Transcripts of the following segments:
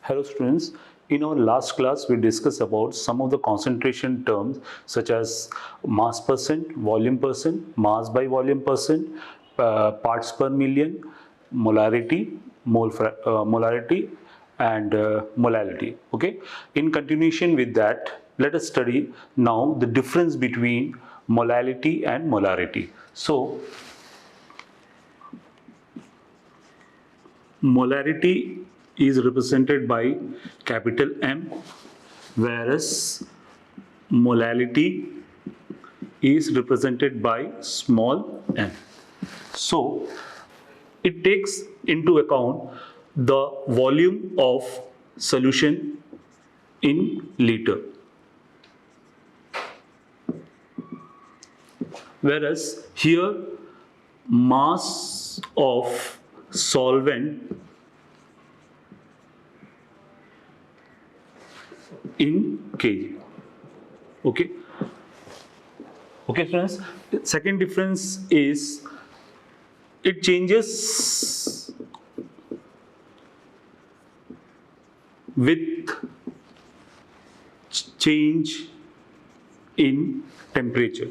Hello students, in our last class we discussed about some of the concentration terms such as mass percent, volume percent, mass by volume percent, parts per million, molarity, molarity and molality. Okay. In continuation with that, let us study now the difference between molality and molarity. So, molarity is represented by capital M, whereas molality is represented by small m. So, it takes into account the volume of solution in liter, whereas here mass of solvent in kg. Okay. Okay, friends. Second difference is it changes with change in temperature.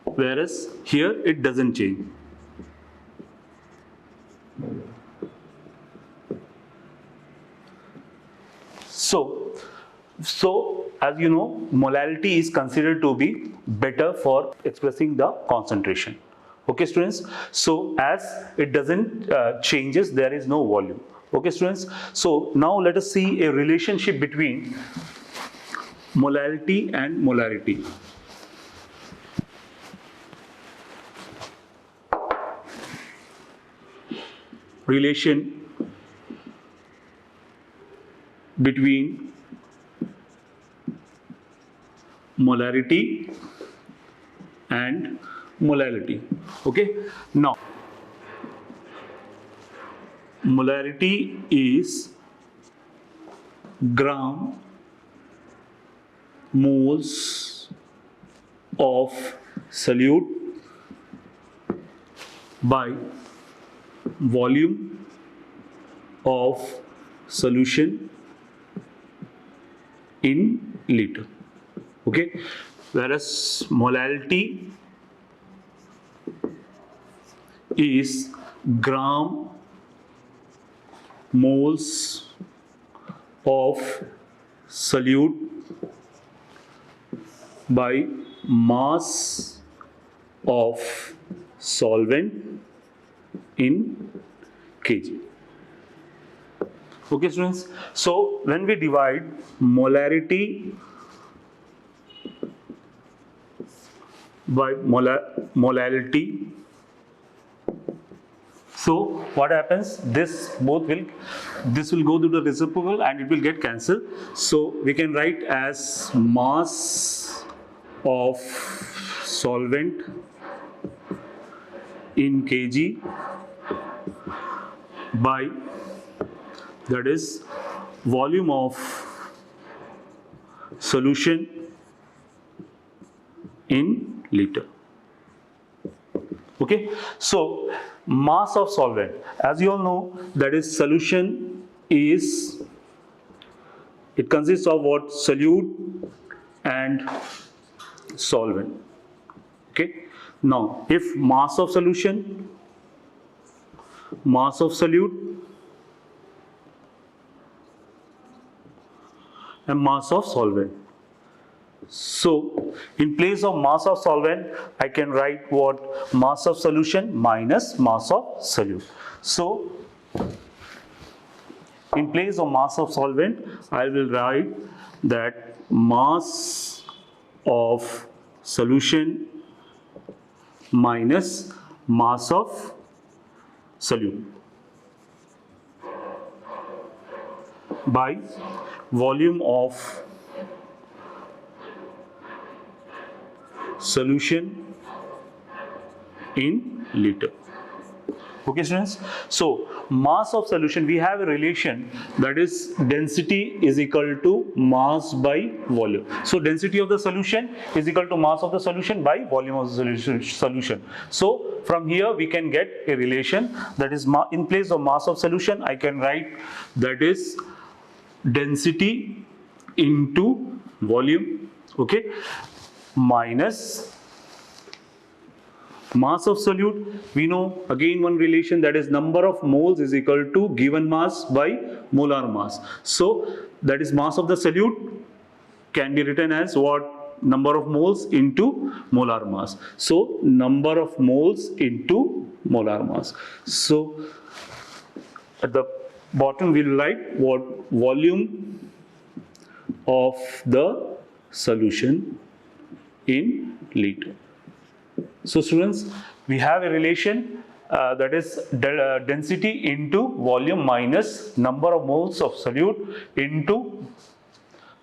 Whereas here it doesn't change. So as you know, molality is considered to be better for expressing the concentration. Okay, students. So as it doesn't changes, there is no volume. Okay, students. So now let us see a relationship between molality and molarity. Relation between molarity and molality. Okay. Now, molarity is gram moles of solute by volume of solution in liter. Okay, whereas molality is gram moles of solute by mass of solvent in kg. Okay, students. So when we divide molarity by molality, so what happens? This will go to the reciprocal and it will get cancelled. So we can write as mass of solvent in kg by, that is, volume of solution in liter. Okay, so mass of solvent, as you all know, that is solution is, it consists of what? Solute and solvent. Okay, now if mass of solution, mass of solute and mass of solvent. So in place of mass of solvent, I can write what? Mass of solution minus mass of solute. So in place of mass of solvent, I will write that mass of solution minus mass of solute by volume of solution in liter. Okay, students. So mass of solution, we have a relation, that is density is equal to mass by volume. So density of the solution is equal to mass of the solution by volume of the solution. So from here we can get a relation, that is in place of mass of solution I can write that is density into volume, okay, minus mass of solute. We know again one relation, that is number of moles is equal to given mass by molar mass. So that is mass of the solute can be written as what? Number of moles into molar mass. So number of moles into molar mass. So at the bottom we will write what? Volume of the solution in liter. So students, we have a relation that is density into volume minus number of moles of solute into,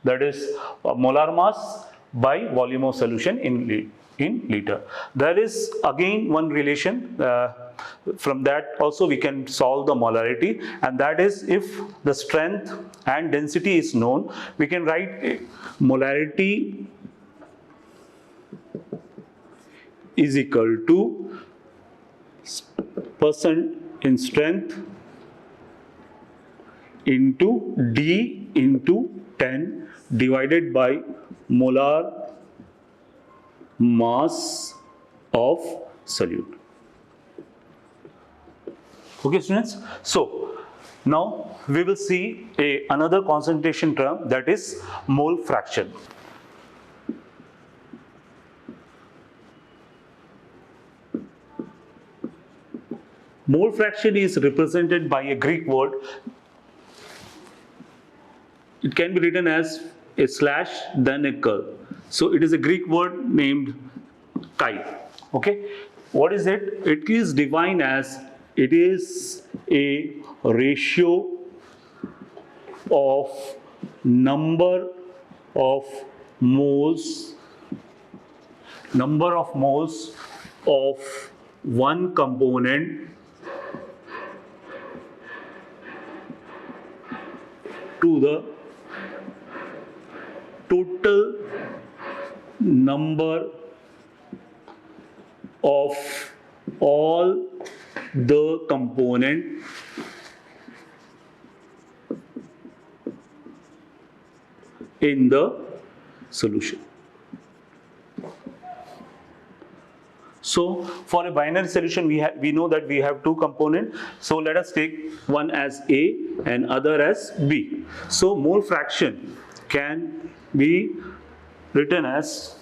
that is molar mass by volume of solution in liter. There is again one relation, from that also we can solve the molarity, and that is if the strength and density is known, we can write molarity is equal to percent in strength into D into 10 divided by molar mass of solute. Okay, students. So now we will see another concentration term, that is mole fraction. Mole fraction is represented by a Greek word. It can be written as a slash then a curl. So it is a Greek word named chi. Okay. What is it? It is defined as, it is a ratio of number of moles of one component to the total number of all the component in the solution. So for a binary solution, we know that we have two components. So let us take one as A and other as B. So mole fraction can be written as,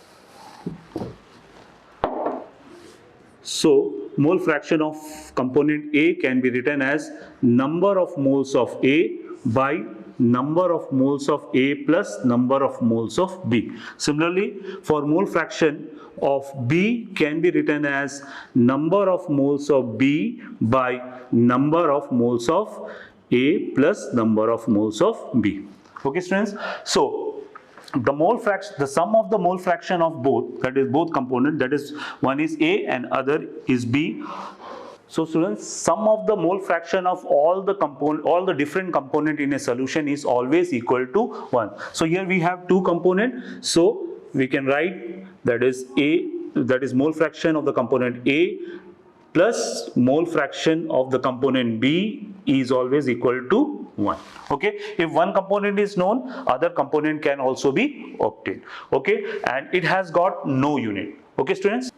so mole fraction of component A can be written as number of moles of A by number of moles of A plus number of moles of B. Similarly, for mole fraction of B can be written as number of moles of B by number of moles of A plus number of moles of B. Okay, students. So the mole fraction, the sum of the mole fraction of both, that is both component, that is one is A and other is B. So students, sum of the mole fraction of all the different component in a solution is always equal to 1. So here we have two component, so we can write that is A, that is mole fraction of the component A plus mole fraction of the component B is always equal to 1. Okay, if one component is known, other component can also be obtained. Okay, and it has got no unit. Okay, students.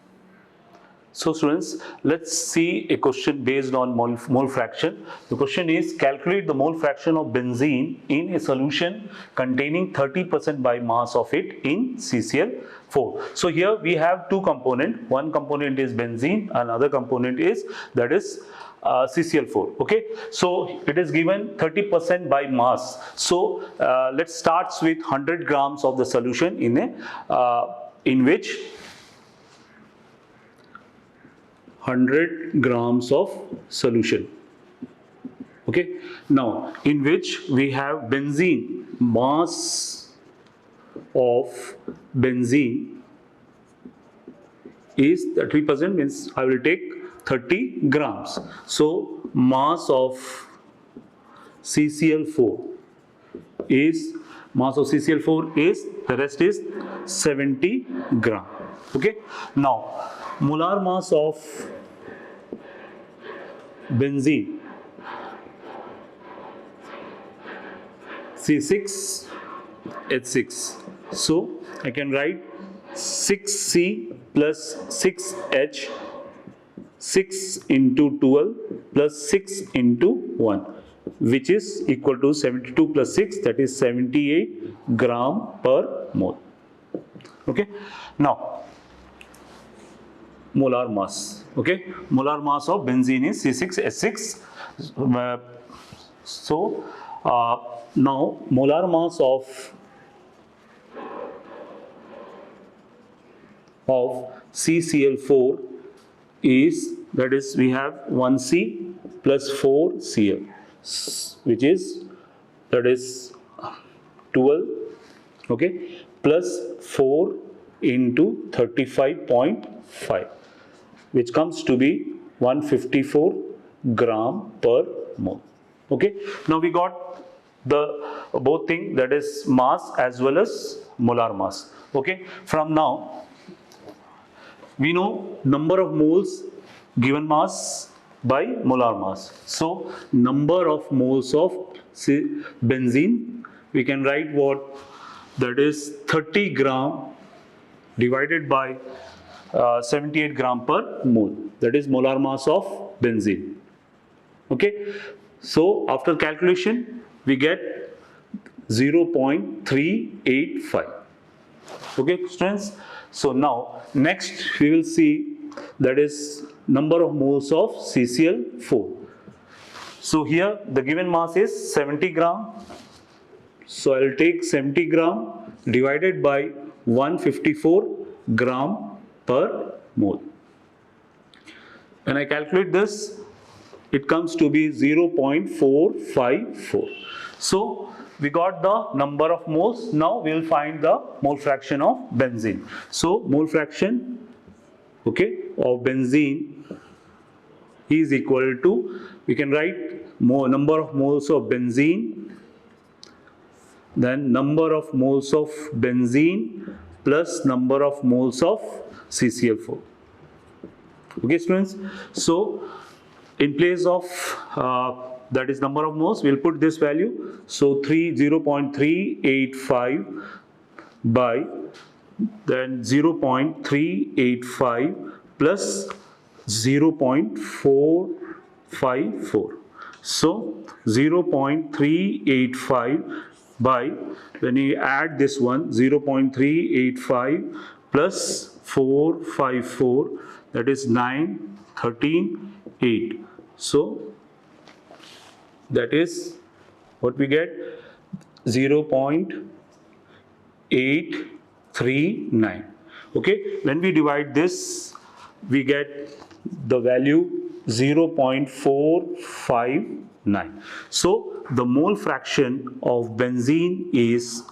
So students, let's see a question based on mole fraction. The question is, calculate the mole fraction of benzene in a solution containing 30% by mass of it in CCl4. So here we have two components. One component is benzene, another component is, that is CCl4. Okay, so it is given 30% by mass. So let's start with 100 grams of the solution in which 100 grams of solution. Okay, now in which we have benzene, mass of benzene is 30%, means I will take 30 grams. So mass of CCl4 is the rest is 70 gram. Okay. Now molar mass of benzene C6H6. So I can write 6C plus 6H, 6 into 12 plus 6 into 1, which is equal to 72 plus 6, that is 78 gram per mole. Okay. Now molar mass. Okay. Molar mass of benzene is C6H6. Now molar mass of CCl4 is, that is, we have 1C plus 4Cl, which is, that is 12, okay, plus 4 into 35.5, which comes to be 154 gram per mole. Okay. Now we got the both thing, that is mass as well as molar mass. Okay. From now we know number of moles given mass by molar mass. So number of moles of benzene, we can write what, that is 30 gram divided by 78 gram per mole, that is molar mass of benzene. Okay. So after calculation we get 0.385. Okay students. So now next we will see, that is number of moles of CCl4. So here the given mass is 70 gram. So I will take 70 gram divided by 154 gram per mole. When I calculate this, it comes to be 0.454. So we got the number of moles. Now we will find the mole fraction of benzene. So mole fraction, okay, of benzene is equal to, we can write number of moles of benzene, then number of moles of benzene plus number of moles of CCl4. Okay students. So in place of that is number of moles, we will put this value. So 0.385 by then 0.385 plus 0.454. So 0.385 by, when you add this one, 0.385 plus 454, that is 9, 13, 8. So that is what we get, 0.839. Okay. When we divide this, we get the value 0.459. So the mole fraction of benzene is,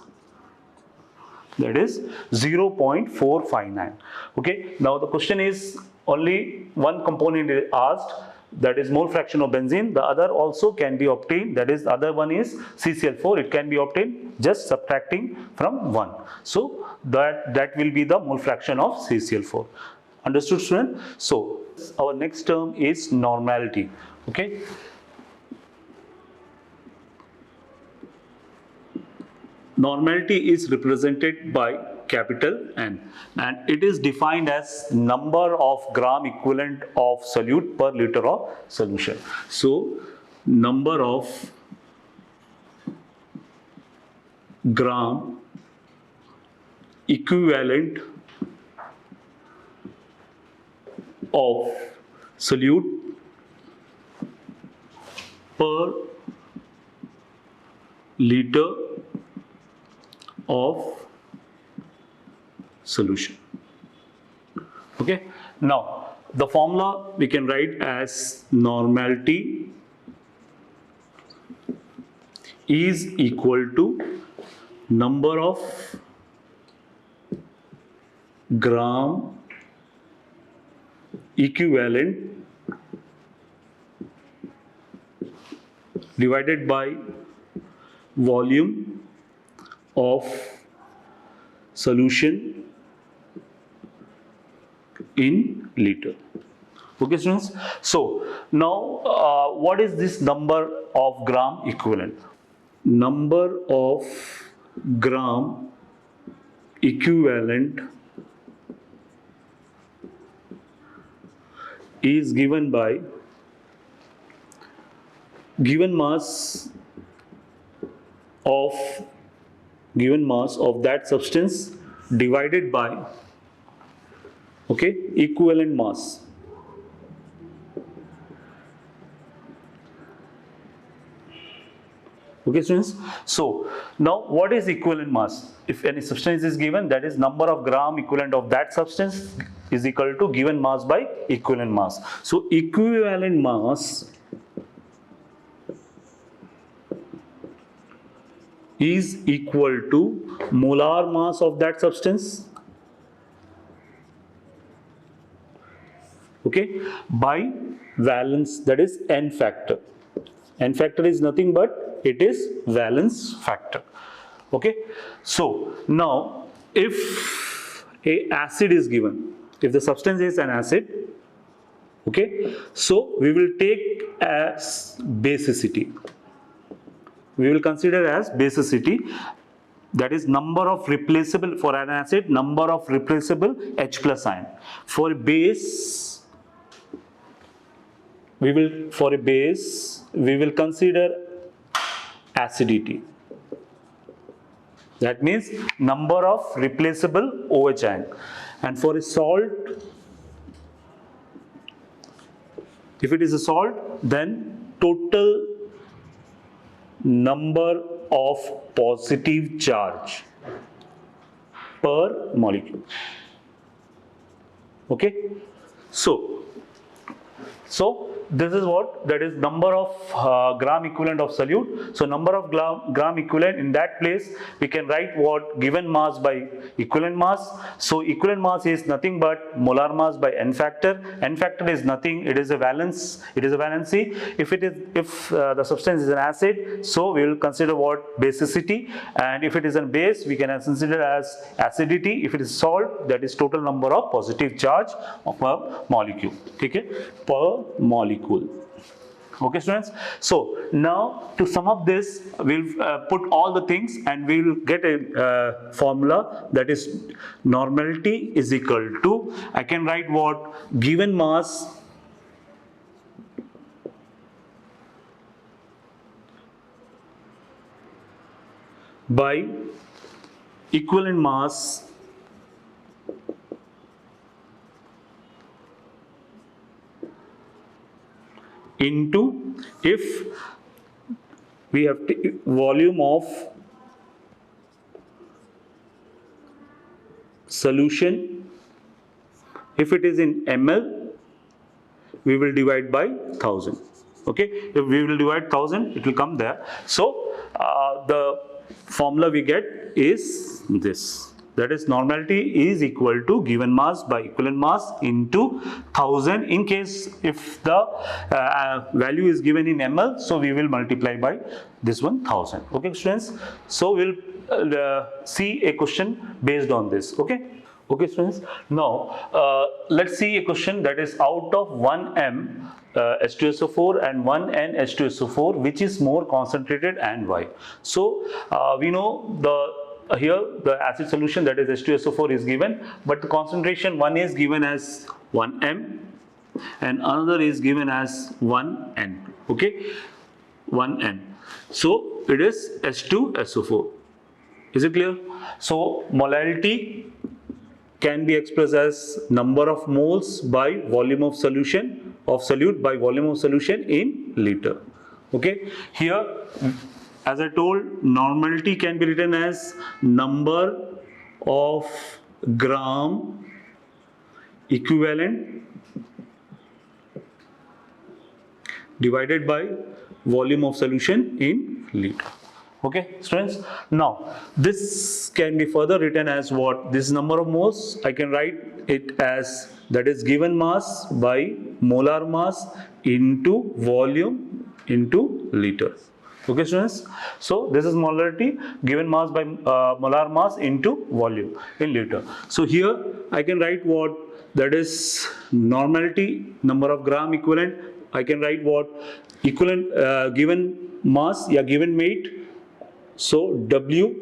that is 0.459. Okay. Now the question is, only one component is asked, that is mole fraction of benzene. The other also can be obtained, that is, the other one is CCl4. It can be obtained just subtracting from 1. So that will be the mole fraction of CCl4. Understood student? So our next term is normality. Okay. Normality is represented by capital N, and it is defined as number of gram equivalent of solute per liter of solution. So number of gram equivalent of solute per liter of solution. Okay. Now the formula we can write as normality is equal to number of gram equivalent divided by volume of solution in liter. Okay, students. So now, what is this number of gram equivalent? Number of gram equivalent is given by given mass of that substance divided by, okay, equivalent mass. Okay, students. So now, what is equivalent mass? If any substance is given, that is number of gram equivalent of that substance is equal to given mass by equivalent mass. So equivalent mass is equal to molar mass of that substance, okay, by valence, that is n factor. N factor is nothing but it is valence factor. Okay, so now if a acid is given, if the substance is an acid, okay, so we will take as basicity. We will consider as basicity, that is number of replaceable, for an acid, number of replaceable H plus ion. For a base, we will consider acidity. That means number of replaceable OH ion. And for a salt, if it is a salt, then total number of positive charge per molecule. Okay, so this is what, that is number of gram equivalent of solute. So number of gram equivalent, in that place we can write what, given mass by equivalent mass. So equivalent mass is nothing but molar mass by n factor. N factor is nothing, it is a valence, it is a valency. If the substance is an acid, so we will consider what, basicity. And if it is a base, we can consider as acidity. If it is salt, that is total number of positive charge per molecule. Okay, per molecule. Okay, students. So now, to sum up this, we'll put all the things and we'll get a formula, that is normality is equal to, I can write what, given mass by equivalent mass into, if we have volume of solution, if it is in ml, we will divide by 1000. Okay, if we will divide 1000, it will come there. So the formula we get is this, that is normality is equal to given mass by equivalent mass into 1000. In case if the value is given in ml, so we will multiply by this one 1000. Okay, students. So we'll see a question based on this. Okay. Okay, students. Now let's see a question that is out of 1m H2SO4 and 1n H2SO4, which is more concentrated and why? So we know here the acid solution, that is H2SO4, is given, but the concentration, one is given as 1m and another is given as 1n. Okay, 1n. So it is H2SO4. Is it clear? So molality can be expressed as number of moles by volume of solution, of solute by volume of solution in liter. Okay, here as I told, normality can be written as number of gram equivalent divided by volume of solution in liter. Okay, students. Now this can be further written as what? This number of moles, I can write it as, that is given mass by molar mass into volume into liter. Okay, students. So this is molarity, given mass by molar mass into volume in liter. So here I can write what, that is normality, number of gram equivalent. I can write what equivalent given mass, yeah, given weight. So W,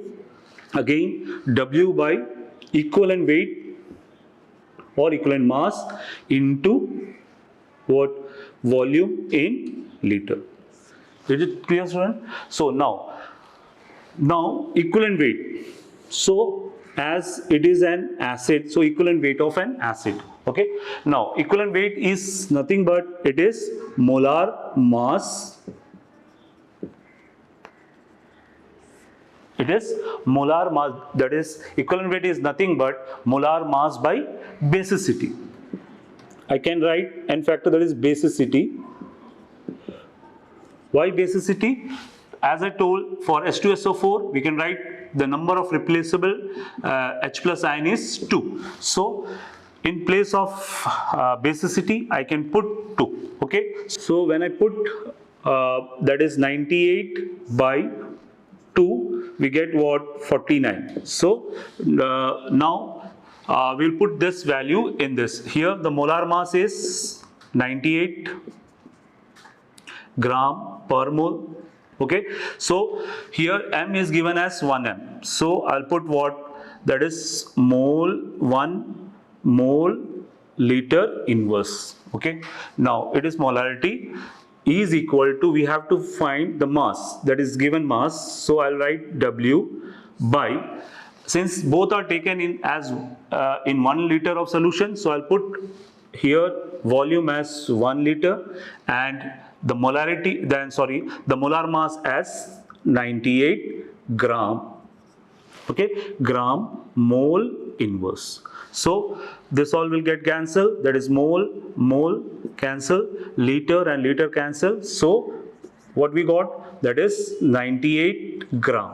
again W by equivalent weight or equivalent mass into what, volume in liter. Is it clear, student? So now equivalent weight. So as it is an acid, so equivalent weight of an acid. Okay. Now equivalent weight is nothing but it is molar mass. It is molar mass, that is equivalent weight is nothing but molar mass by basicity. I can write n factor, that is basicity. Why basicity? As I told, for H2SO4 we can write the number of replaceable H plus ion is 2. So in place of basicity I can put 2. Okay. So when I put that is 98 by 2, we get what, 49. So now we'll put this value in this. Here the molar mass is 98 gram per mole. Okay. So here m is given as 1m. So I'll put what, that is mole 1 mole liter inverse. Okay. Now it is molarity is equal to, we have to find the mass, that is given mass. So I'll write W by, since both are taken in as in 1 liter of solution, so I'll put here volume as 1 liter and the molarity, the molar mass as 98 gram. Okay, gram mole inverse. So this all will get cancelled, that is mole cancel, liter and liter cancel. So what we got, that is 98 gram.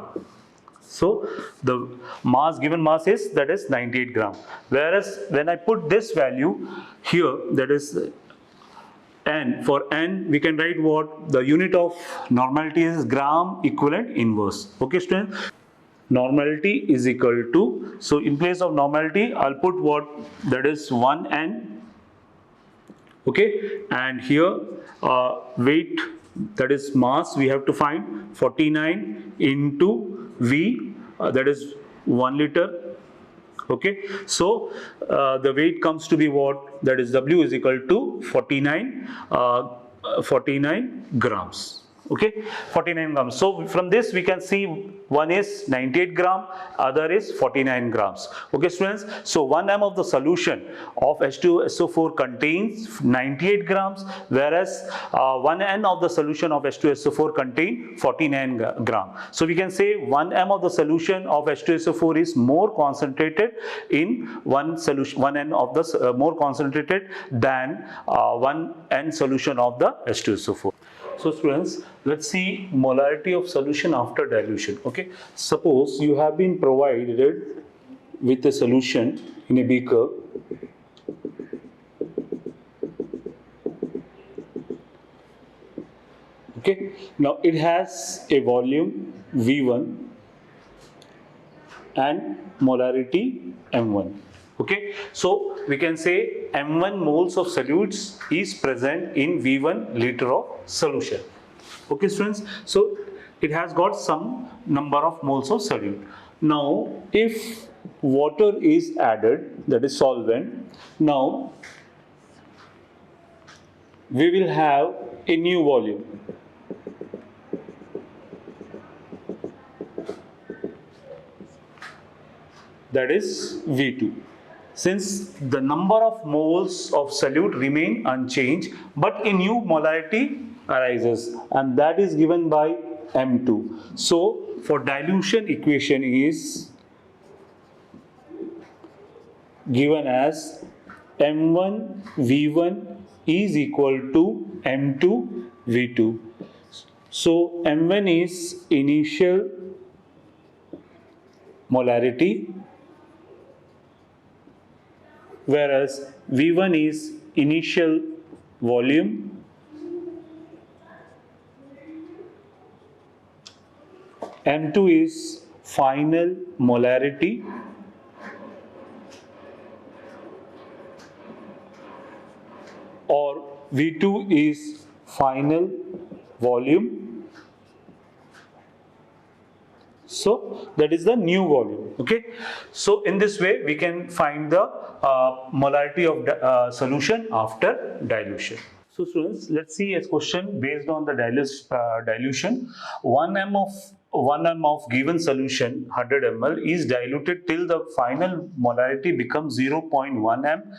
So the mass, given mass is, that is 98 gram. Whereas when I put this value here, that is n, for n we can write what, the unit of normality is gram equivalent inverse. Okay, students. Normality is equal to, so in place of normality I'll put what, that is 1n. Okay, and here weight, that is mass, we have to find 49 into V, that is 1 liter. Okay, so the weight comes to be what, that is W is equal to 49 grams. Okay, 49 grams. So from this we can see one is 98 gram, other is 49 grams. Okay, students. So 1 m of the solution of H2SO4 contains 98 grams, whereas 1 n of the solution of H2SO4 contain 49 gram. So we can say 1 m of the solution of H2SO4 is more concentrated in one solution, 1 n of the more concentrated than 1 n solution of the H2SO4. So students, let's see molarity of solution after dilution. Okay, suppose you have been provided with a solution in a beaker. Okay, now it has a volume V1 and molarity M1. Okay, so we can say M1 moles of solutes is present in V1 liter of solution. Okay, students, so it has got some number of moles of solute. Now if water is added, that is solvent, now we will have a new volume. That is V2. Since the number of moles of solute remain unchanged, but a new molarity arises, and that is given by M2. So for dilution equation is given as M1 V1 is equal to M2 V2. So M1 is initial molarity, whereas V1 is initial volume, M2 is final molarity or V2 is final volume. So that is the new volume. Okay. So in this way we can find the molarity of the solution after dilution. So students, let's see a question based on the dilution. 1 m of given solution 100 ml is diluted till the final molarity becomes 0.1 m.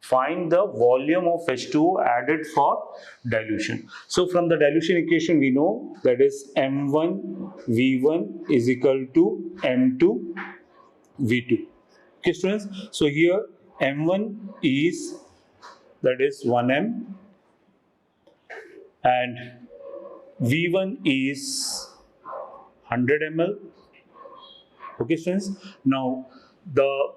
Find the volume of H2O added for dilution. So from the dilution equation we know that is M1 V1 is equal to M2 V2. Okay students, so here M1 is, that is 1m, and V1 is 100 ml. Okay students, now the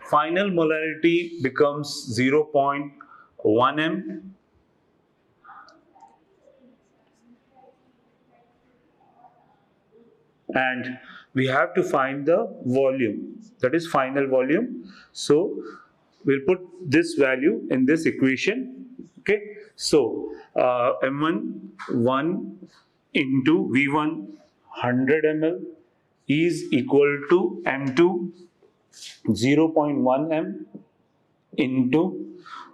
final molarity becomes 0.1 m, and we have to find the volume, that is final volume. So we'll put this value in this equation. Okay, so M1 1 into V1 100 ml is equal to M2 0.1 m into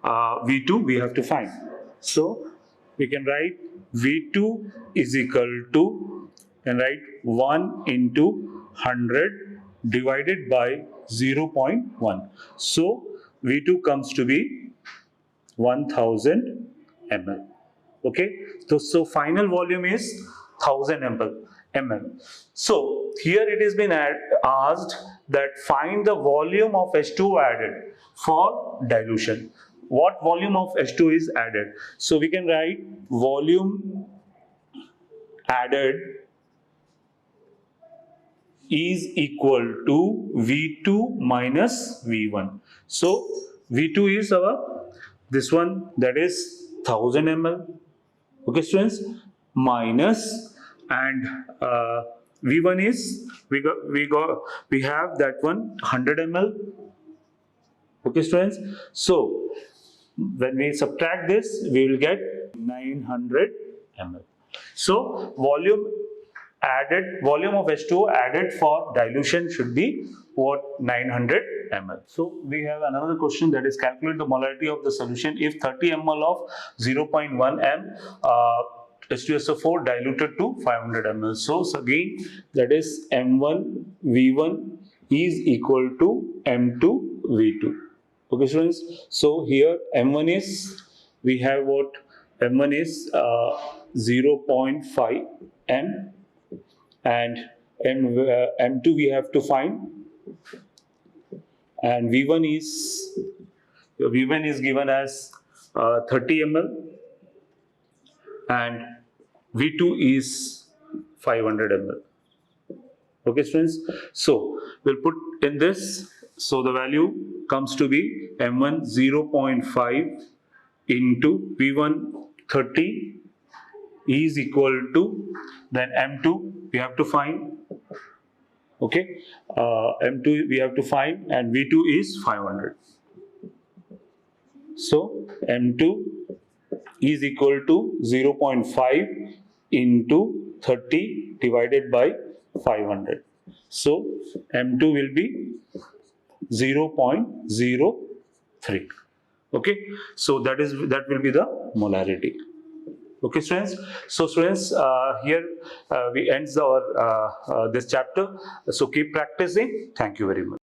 V2 we have to find. So we can write V2 is equal to, can write 1 into 100 divided by 0.1. So V2 comes to be 1000 ml. Okay, so final volume is 1000 ml. So here it has been asked that find the volume of H2O added for dilution. What volume of H2O is added? So we can write volume added is equal to V2 minus V1. So V2 is our, this one, that is 1000 ml. Okay students, minus, and V1 is, we have that one 100 ml. Okay students, so when we subtract this we will get 900 ml. So volume of H2O added for dilution should be what? 900 ml. So we have another question, that is calculate the molarity of the solution if 30 ml of 0.1 m H2SO4 diluted to 500 ml. So again, that is M1 V1 is equal to M2 V2. Okay students, so here M1 is, we have what? M1 is 0.5 m, and M2 we have to find, and V1 is given as 30 ml, and V2 is 500 ml. Okay students, so we'll put in this, so the value comes to be M1 0.5 into V1 30 is equal to, then M2 we have to find. Okay, M2 we have to find, and V2 is 500. So M2 is equal to 0.5 into 30 divided by 500. So M2 will be 0.03. Okay, so that will be the molarity. Okay students, so students, here we ends our this chapter. So keep practicing. Thank you very much.